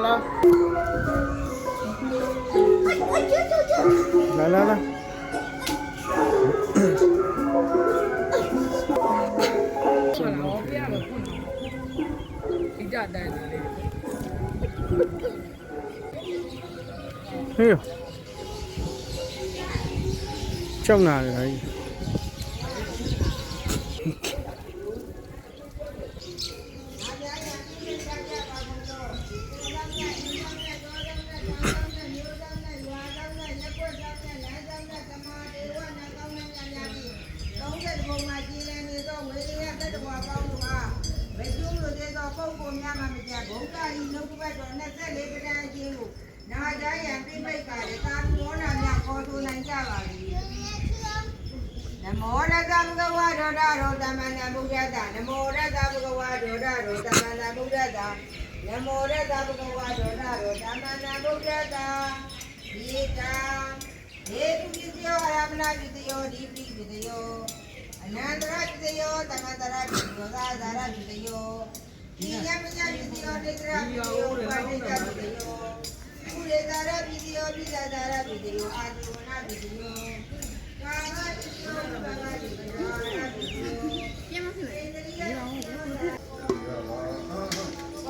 လာဟေးကြောက်နာတယ်ဟဲ့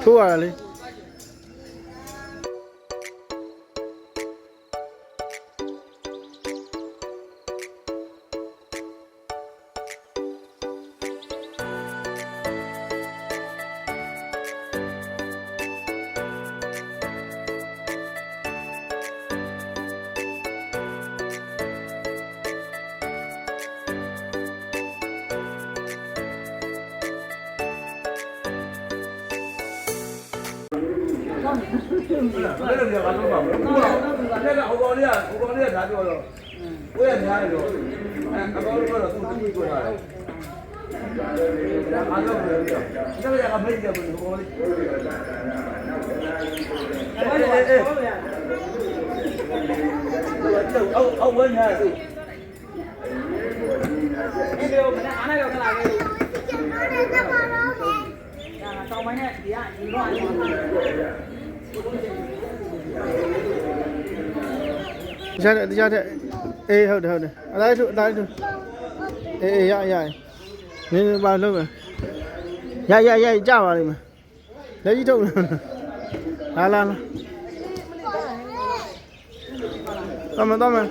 ထိုးရလေ ဘယ်လိုလဲကတော့ပါဘူး။အဲ့ဒါဟိုကောင်လေးကဒါပြောတော့ကိုယ့်ရဲ့များရတော့အကောင်လေးကတော့သူ့တူပြောတာ။ဒါအားလုံးပြောပြ။ဒါကမိတ်ကဘယ်လိုကောင်လေး။အောက်ဝန်းညာသူ။ဒီလိုမနဲ့အားနဲ့တော့ခလာလေး။တောင်းပိုင်းနဲ့ဒီကဒီတော့တရားတဲ့အေးဟုတ်တယ်အသားထုတ်အေးရနင်းပါလို့မယ်ရကြပါလိမ့်မယ်လက်ကြီးထုတ်လာတော့မယ်